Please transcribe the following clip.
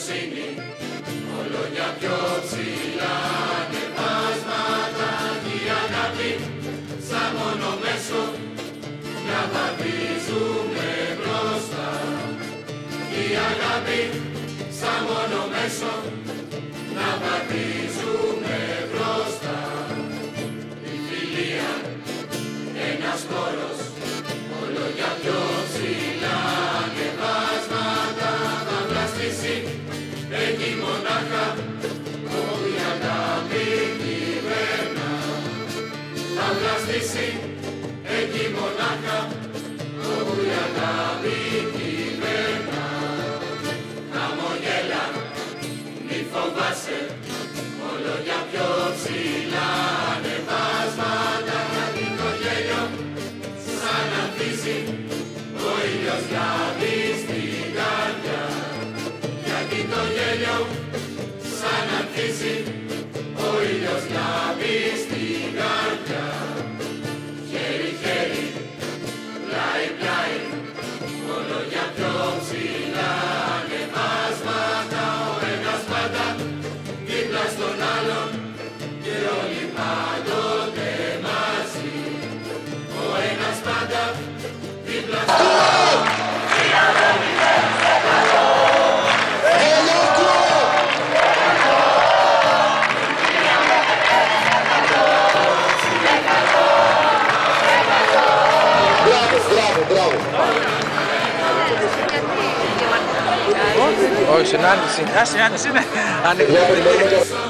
δικαιοσύνη, όλο για πιο ψηλά ανεβάσματα κι η αγάπη σαν μόνο μέσο να βαδίζουμε μπροστά. Η αγάπη σαν μόνο μέσο να βαδίζουμε μπροστά. Η φιλία ένας χώρος, όλο για πιο ψηλά ανεβάσματα θα βλαστήσει εκεί μονάχα όπου η αγάπη κυβερνά. Θα βλαστήσει εκεί μονάχα όπου η αγάπη κυβερνά. Χαμογέλα, μη φοβάσαι, όλο για πιο ψηλά ανεβάσματα γιατί το γέλιο σαν ανθίζει ο ήλιος λάβει στην καρδιά. Γιατί το γέλιο σαν ανθίζει ο ήλιος λάβει στην καρδιά. Χέρι, χέρι, πλάι, πλάι, όλο για πιο ψηλά ανεβάσματα ο ένας πάντα δίπλα στον άλλον και όλοι πάντοτε μαζί. Ο ένας πάντα δίπλα στον άλλον και όλοι όχι, συνάντηση είναι ανοιχτή.